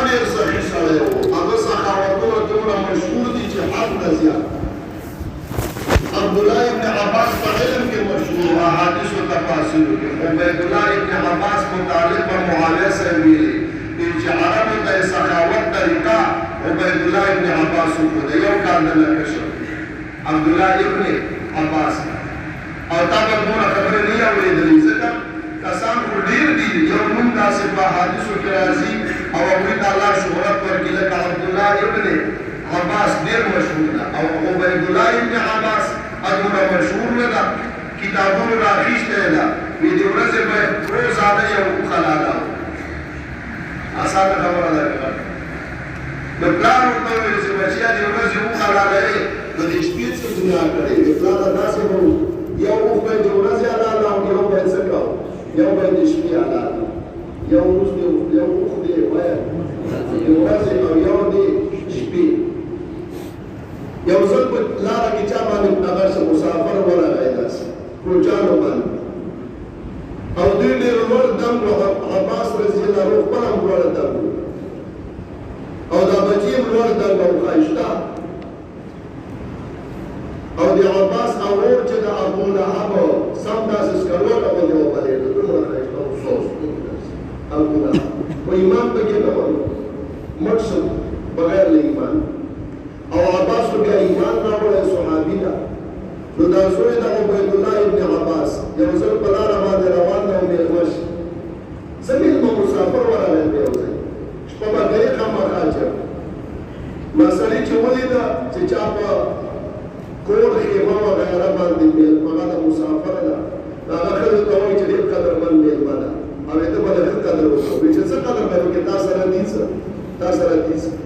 ډېر سخي سړی و هغه سخاوتونه دومره مشهور دي چې حد نه زیات عبدالله ابن عباس په علم کې مشهور و احادیثو تفاصیلو کې عبیدالله ابن عباس متعلق پر معاویه صاحب ویلي چې عربو ته یې سخاوت طریقه عبیدالله ابن عباس وښوده یو کال نه کشف عبدالله ابن عباس او تا به دومره خبرې نه یې اورېدلې ځکه کسان خو ډېر دي یو نوم داسې په احادیثو کې راځي او هغوی ته الله شهرت ورکړي لکه عبدالله ابن عباس ډېر مشهور ده او عبیدالله ابن عباس دومره مشهور نه ده کتابونو راخیستې ده وی د ورځې به روزانه یو اوښ حلاله اسانه خبره ده که د پلار ورته وویل چې بچیا د ورځې اوښ حلالوې نو د شپې څه ګناه کړې د پلار ته داسې به یو اوښ به یې د ورځې حلاله او یو به یې څه کوو یو به یې د شپې حلاله یو اوښ دی وایه د ورځې او یو د شپې یو ځل په لاره کې چا باندې هغه څه مسافر ورغی داسې کوچانو باندې او دوی ډېر لوړ دم کړو عباس رضی الله عنه خپل هم لوړ دم او دا بچي هم لوړ دم او ښایسته او د عباس اورور چې د ابولهب سم داسې سکروټه غوندې وبلېده دومره ښایسته او سوس ابولهب خو ایمان پکې نه و مټ شو بغیر له ایمان او عباس بیا ایمان راوړی صحابي ده نو دا زوی د عبیدالله ابن عباس یو ځل په لاره باندې روان دی او مېلمه شي زه مېلمه مسافر ورغلی په یو ځای شپه به ګرې خامخا چېرته مسلې چې ولیده چې چا په کور خیمه وغیره باندې هغه د مسافر ده هغه ښځو ته وایي چې ډېر قدرمند مېلمه ده او یې ته به د ښه قدر وکړو وایي چې څه قدر به وکړې تا سره دي څه تا سره دي څه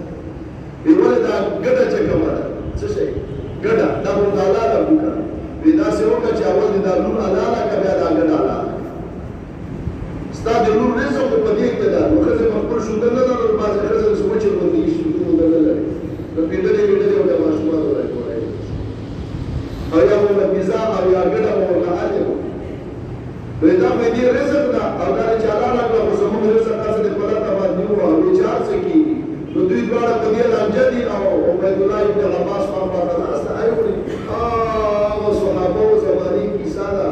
وی ولې دا ګډه چې کومه ده څه شی ګډه دا مونږ حلاله وکړه وی داسې وکړه چې اول دې دا لور حلاله کړه بیا دا ګډه حلاله ستا د لور رزق خو په دې کې ده نو ښځې په خپل شوده نه لرل بعضې ښځې اوس وچې غوندې شودونه نه لري نو پېډلې وېډلې او د ماشومانو راکولی او یا مو له پیزا او یا ګډه مو ورته حلې وه وی دا خو دې رزق ده او دا چې حلاله کړه خو زموږ رزق هسې د پلته باندې ووه وی چې هر څه کېږي نو دوی دواړه په دې لانجه دي او عبیدالله ابن عباس خواته ناسته ایوړي هغه صحابو زمانې کیسه ده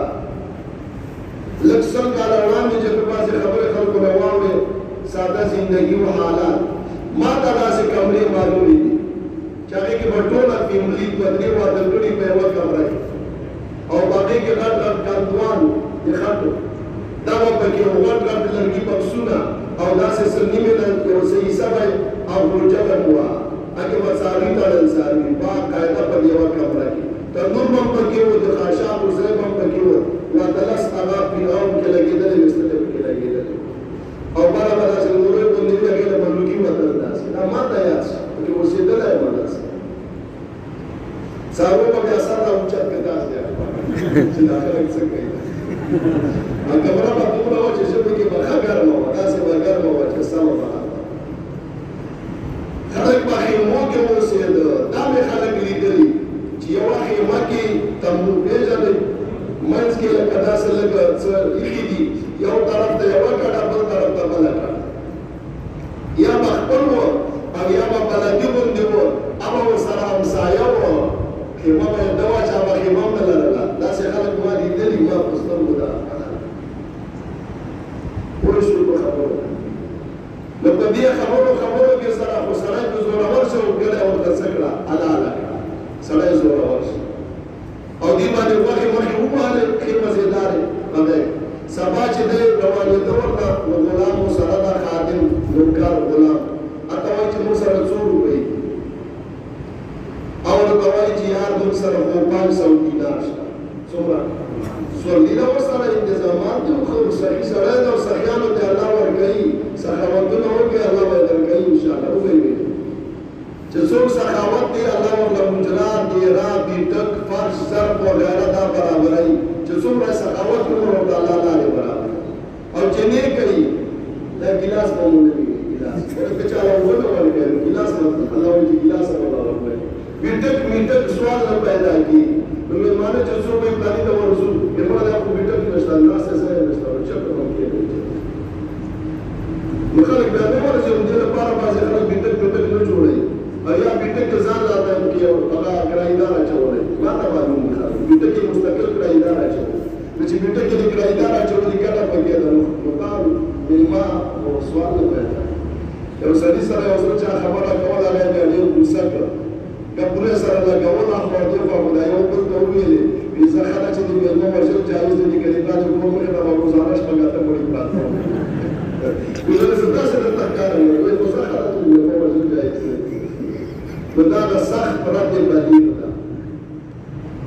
لږ سل کاله وړاندې چې په بعضې خبرې خلکو نه واورې ساده زندګي و حالات ما ته داسې کمرې معلومې دي چې هغې کې به ټوله فیملي دوه درې واده کړي په یوه کمره کې او په هغې کې غټ غټ کندوان د خټو دا به پکې غټ غټ لرګي بکسونه او داسې نیمې یو څه حصه به او ګوجه به وه هغې به څاروي تړل څاروي باقاعده په یوه کمره کې تندور به هم پکې و د خاشاک وزرې به هم پکې و لس هغه پیغام کې لګېدلې مستلې پکې لګېدلې او بله به داسې نورې غوندې وي هغې له ملوکي وتل داسې دا ما ته یاد شو پکې اوسېدلی یم داسې څاروي به بیا سر ته اوچت که داسې چې دا خلک څه کوي کمره به دومره وه چې ژبې کې به ښه ګرمه وه داسې به ګرمه وه چې سمه به خلک په خیمو کې اوسېده دا مې خلک لیدلي چې یوه خیمه کې تنبور پېژنئ منځ کې لکه داسې لږه څه ایښي دي یو طرف ته یوه کډه بل طرف ته بله کډه یا به خپل وه او یا به بلدي غوندې وه هغه ورسره همسایه وه خیمه به یې ده وه چې هغه خیمه هم نه لرله داسې خلک ما لیدلي ما په سترګو ده پوه شوي په خبرو نو په دې خبرو کې سره خو سړی په زورور شو ګډه ورته څه کړه حلاله کړه سړی زورور شو او دې باندې غوښې مخې ووهلې ښې مزېدارې هغې سبا چې دی روانېده ورته نو غلام مو سره ده خادم نوکر غلام هلته وایي چې موږ سره څو روپۍ او ورته وایي چې یار موږ سره خو 500 دینار شته څومره سوالونه ورسره انتظامات دي خو صحیح سړی ده او سخیانو ته الله ورکوي سخاوتونه وکړي الله به یې درکوي انشاءالله وبه چې څوک سخاوت دی الله ورله مجرا دیرا بیټک فرش ضرب وغیره دا برابروي چې څومره سخاوت وکړو ورته الله لارې برابروي او چې نه کوي دا ګیلاس به مو نه وي ګیلاس که چا ونه ورکوي ګیلاس الله وایي چې ګیلاس به ورکوي بیټک میټک سوال نه پیدا کېږي نو مېلمانه چې څوک وایي پلاني ته ورځو مېلمانه دا خو بیټک نشته ناستې ځای نشته چېرته به کېږي نو خلک بیا نه ورځي همدې لپاره بعضې چې بیٹه کې د کرایدار اچولي کټه پکې ده نو دا مېلمه سوال نه پیدا یو سړي سره یو څه چا خبره کوله هغه بیا ډېر غوسه کړ بیا پوره سره لګول اخوا دېخوا خو دا یو بل ته وویلې وي زه ښه چې د مېلمه وژل جایز دی چې کلیپا چې کوم مخې ته به ګزاره شپږ اته پورې پراته وي زه داسې درته ښکاره یم وایي خو زه ښه چې د مېلمه وژل جایز دی نو دا د سخت رد بدیل ده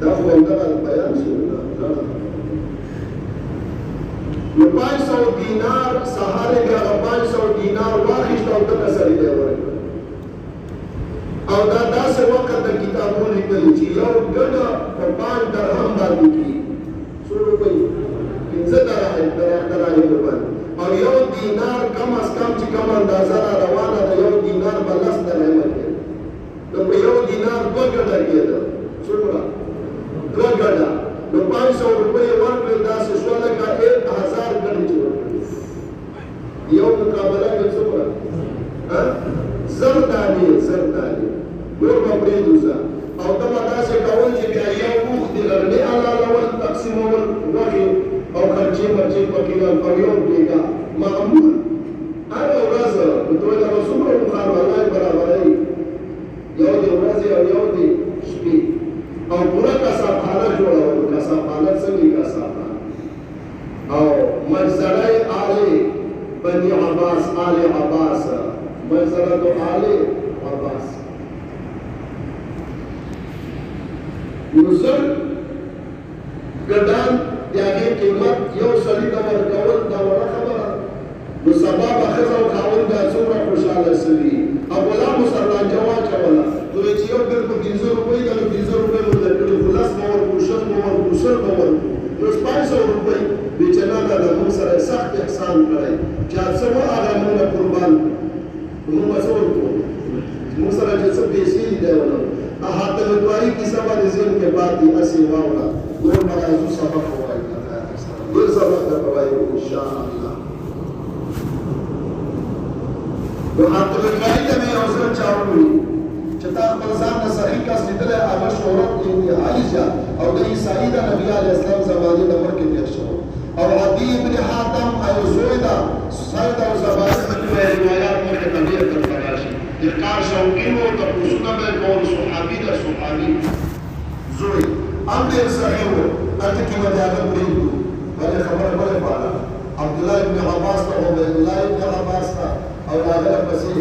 دا خو همدغه بیان شو نو 500 دینار سهار بیا هغه 500 دینار واخیست او دغه سړي ته یې ورکړل او دا داسې وخت د کتابونو لیکلي چې یو ګډه په 5 درهم باندې کېږي څو روپۍ 15 دراهم باندې او یو دینار کم از کم چې کوم اندازه را روانه ده یو دینار به 10 درهمه کېده نو په یو دینار 2 ګډه کېده څومره 2 ګډه نو 500 روپۍ یې ورکړې داسې شوه لکه 1000 ګډې چې ورکړې یو مقابله کې څومره زر دانې نور به پرېږدو زه او ته به داسې کول چې بیا یو اوښ د غرمې حلالول تقسیمول غوښې او خرچې مرچې پکې او یو بیګا معمول هره ورځ نو ته وایې دغه څومره اوښان الله یې برابروي یو د ورځې او یو د شپې او پوره کسابخانه جوړول کسابخانه څنګه کسابخانه او مجزره آل بني عباس آل عباس مجزره آل عباس نو زر ګډان د هغې قیمت یو سړي ته ورکول دا وړه خبره نو سبا به ښځه او خاوند بیا څومره خوشحاله سوي او غلامو سر لانجه واچوله نو چې یو بل په 15 روپۍ ده نو 15 روپۍ مو درکړي خو 10 به ورکړو 100 به ورکړو 100 به ورکړو نو 500 روپۍ وایي چې نه دا د موږ سره سخت احسان کړی چې څه وه هغه موږ نه قربان نو موږ به څه ورکړو موږ سره چې څه پیسې دي دی ونه حاتم دواري کیسه باندې ذهن کې پاتې هسې واوړه نور به راځو سبق ووایو ډېر سبق درته وایو انشاءالله نو حاتم دواري ته مې یو ځل چا وویل چې تا خپل ځان نه صحیح کس لیدلی هغه شهرت انتهایي زیات او د عیسایي د نبي علیه السلام زمانې د مړکې تېر شوی او عدي ابن حاتم او زوی ده سید او زباني روایات مخې ته ډېر درته راشي د کار شوقینو تپوسونه به یې کول صحابي ده صحابي زوی هم ډېر صحیح و هلته کې به د هغه پرېږدو بلې خبره بلې باله عبدالله ابن عباس ته عبیدالله ابن عباس ته او د هغه نه پسې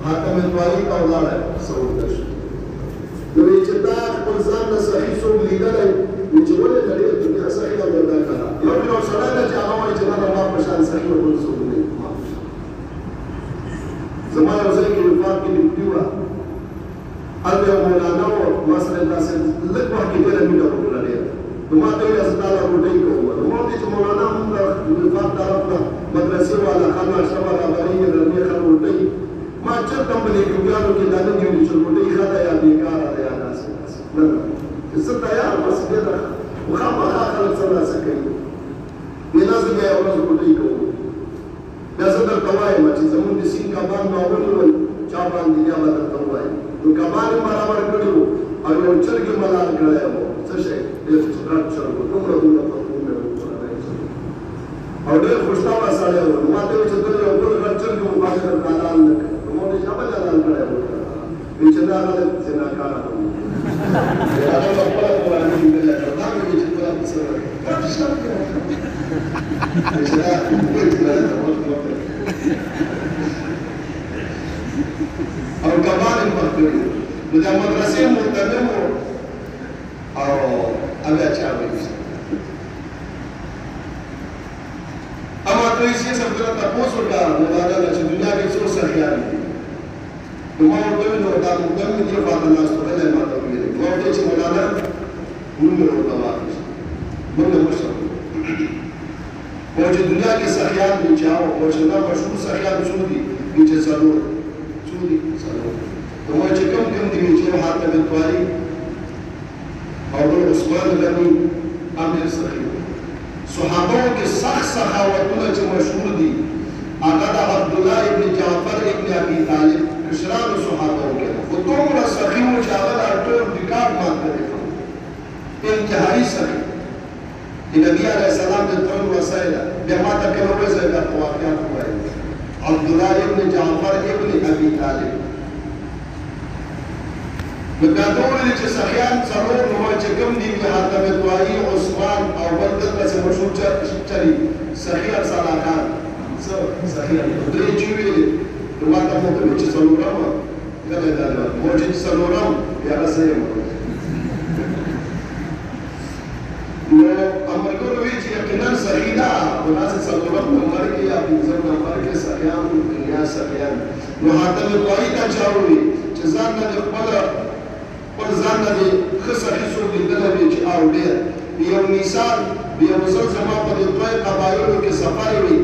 حاتم دواري ته ولاړی څه ورته شو نو وایي چې دا خپل ځان نه صحیح څوک لیدلی وایي چې ولې د ډېر دنیا صحیح او دا کړه یو سړی ده چې هغه وایي چې نه د ما په شان صحیح او بل څوک نه زما یو ځای کې وفات کې ډیوټي وه هلته یو مولانا و ما سره داسې لږ وخت کې ډېره مینه وکړه ډېره نو ما ته ویل زه تا له ډوډۍ کوم نو ما ورته چې مولانا مونږ د وفات طرف نه مدرسې والا ښه ناشته برابروي رمې ښه ډوډۍ ما چېرته هم په دې ډوډیانو کې دا نه دي ویلي چې ډوډۍ ښه ده یا بېکاره ده یا داسې داسې نه نه زه تیار بس ډېره خو خامخا خلک څه کوي بېنا زه بیا یوه ورځ ډوډۍ کوم بیا زه درته وایم چې زمونږ د سیند کبان ما ونیول چا باندې بیا به درته ووایم نو کبان یې برابر کړي وو او یو چرګ یې ملال کړی و څه شی ډېر چټک چرګ و دومره پتلون مې وکړلی او ډېر خوشطبعه سړی و نو ما ته ویل چې ته یو بل غټ چرګ و ما درته حلال نه کړی نو ما ورته چا بل حلال کړی و وایي چې دا هغه زناکاره و هغه به خپله قرآني لیکلی دا مې وایي چې خپله پسې ورکړه چې او کبان یې پخ کړي نو د مدرسې مهتمم و او بیا چا وایي اما ته یې صاحب ته تپوس وکړه مولانا نه چې دنیا کې څو سخیان دي نو ما ورته وویل نو دا مهتمم دې خواته ناست و بل یې ما ته ویلې ما ورته چې مولانا نوم یې ورته واخیست موږ یې مشر او چې دنیا کې سخیان دي چې او چې دا مشهور سخیان څو دي چې څلور څو دي څلور نو ما چې کوم دي چې حاتم دواري او بل عثمان غني امیر سخي صحابو کې سخت سخاوتونه چې مشهور دي هغه د عبدالله ابن جعفر ابن ابي طالب کشرانو صحابو کې خو دومره سخي و چې هغه ټول ریکارډ مات کړی انتهایي سخي د نبي علیه بیا ما ته کله وایي زه درته واقعات ووایم عبدالله ابن جعفر ابن ابي طالب نو بیا ته وویلې چې سخیان څلور نو چې کوم دي حاتم طایي عثمان او بل دلته چې مشهور چلي سخیان صلاحان څه سخیان درې چې ویلې نو ما ته مو ته چې څلورم کله دا مو چې څلورم بیا راسه یم نو امرګونو وی چې یقینا صحیح ده او داسې څلورم نمبر کې یا پنځم نمبر کې سخیان دنیا سخیان نو حاتم طایي ته چا وویل چې ځان نه خپل ځان نه دې ښه سخي څوک لیدلی وي چې او ډېر یو مثال یو مثال زما په دې دوی قبایلو کې سفر وي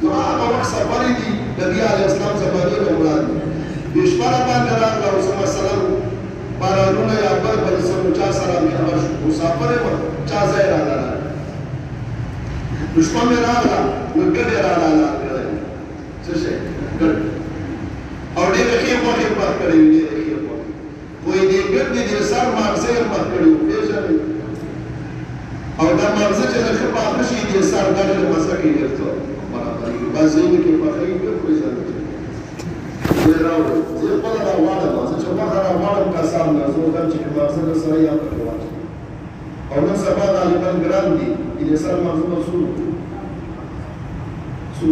نو هغه وخت سفرې دي د نبي علیه السلام زمانې نه مراد دي شپره باندې راغله اوس مثلا بارانونه یا بل څه نو چا سره مې خبر شو مسافر یم چا ځای راغله نو شپه مې راغله نو ګډې راغله څه شی ګډ او ډېرې ښې غوښې پخ کړې وي ډېرې ښې غوښې وایي دې ګډ دې د سر ماغزه یې پخ کړي وو پېژنئ او دا ماغزه چې د ښه پاخه شي دې سر ګډ له مزه کې ډېر څه برابرېږي بعض ځایونو کې پخوي بالکل ځان زه راوړم زه خپله راغواړم زه چې غوښه راغواړم کسان نه زه وکړم چې ماغزه در سره یا پکې واچوم او نن سبا غالبا ګران دي دې سر ماغزه به څو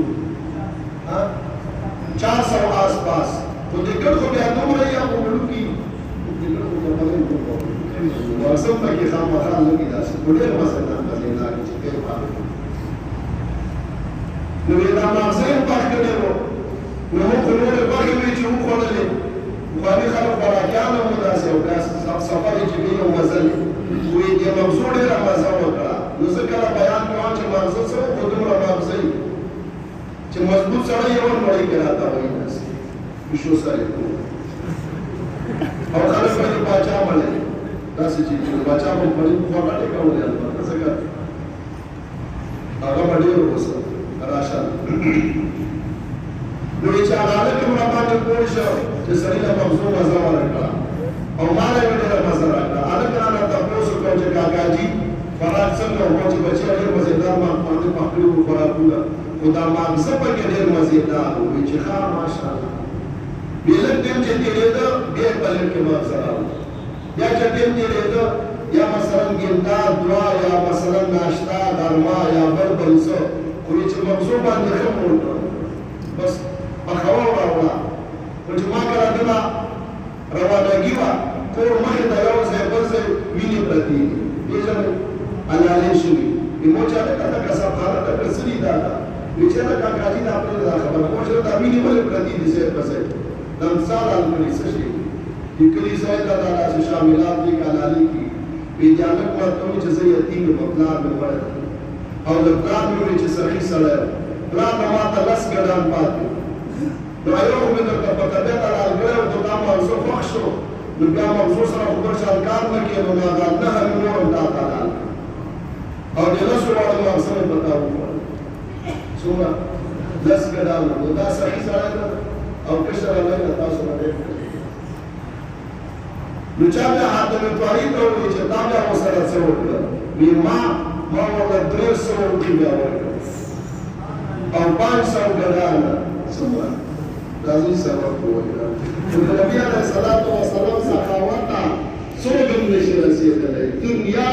400 आस पास तो दिक्कत को भी आदम रही है वो बड़ू की दिक्कत को जमाने को मौसम में के खाम मखान लगी दास बड़े मसला बने ना कि के पार नो ये नाम से पास करने वो नो को नो बाकी में जो खोलले बुखारी खालो बड़ा क्या ना होता से और सब सफर की भी मजल वो ये मौजूद है रमजान वकरा ذکر بیان کوم چې مقصد څه و دومره مغزي چې مضبوط سره یو نړۍ کې راته وایي تاسو بشو سره او خلک باندې باچا مړي تاسو چې باچا په پړې په باندې کولې البته څنګه هغه باندې وروسه راشه نو چې هغه کوم باندې پوه شو چې سړی له موضوع مزه ورکړه او ما له دې مزه راکړه هغه کنه تاسو کوم چې کاکاجي خوراک څنګه وو چې بچي ډېر مزیدار ما باندې پخلي وو خوراکونه خدا ماغزه په کې ډېر مزیدار وو چې ښه ماشاءالله بیلک ټیم چې تیرېده ډېر بلک کې ماغزه راوړو یا چې ټیم تیرېده یا مثلا ګندا دعا یا مثلا ناشتا غرما یا بل بل څه خو چې مغزو باندې ښه موټ بس پخوا راوړه خو چې ما کله دله روانګي وه کور مخې ته یو ځای بل ځای وینې پرتې دي پیژنئ حلالې شوي مو چې هغه ته کسبخانه ته رسېدي دا ده وایي چې دا کاکاجي دا پرېږده دا خبره مو چې دا مینې ولې پرتې دي ځای په ځای دا مثال حل کړي څه شي د کلي ځای ته دا داسې شاملات دي حلالې کړي وایي جانک ورته وایي چې زه یتیم یم پلار مې مړ او د پلار مې وایي چې سخي سړی پلار به ما ته 10 ګډان پاتې نو یو خو مې درته په طبیعت حلال کړی او ته دا موضوع خوښ شو نو بیا موضوع سره خو بل شان کار نه کوي نو ما دا نه هم نور هم تا ته حلال او د لسو واړو مغزه مې په تا وخوړل څومره 10 ګډان نو دا صحیح سړی ده او کشر الله نه تاسو باندې نو چا بیا حاتم طایي ته وویل چې دا بیا ورسره څه وکړه وایي ما ورته 300 روپۍ بیا ورکړه او 500 ګډانه څومره راځئ سبق ووایو نو د نبي علیه السلام سخاوت ته څوک هم نشي رسېدلی دنیا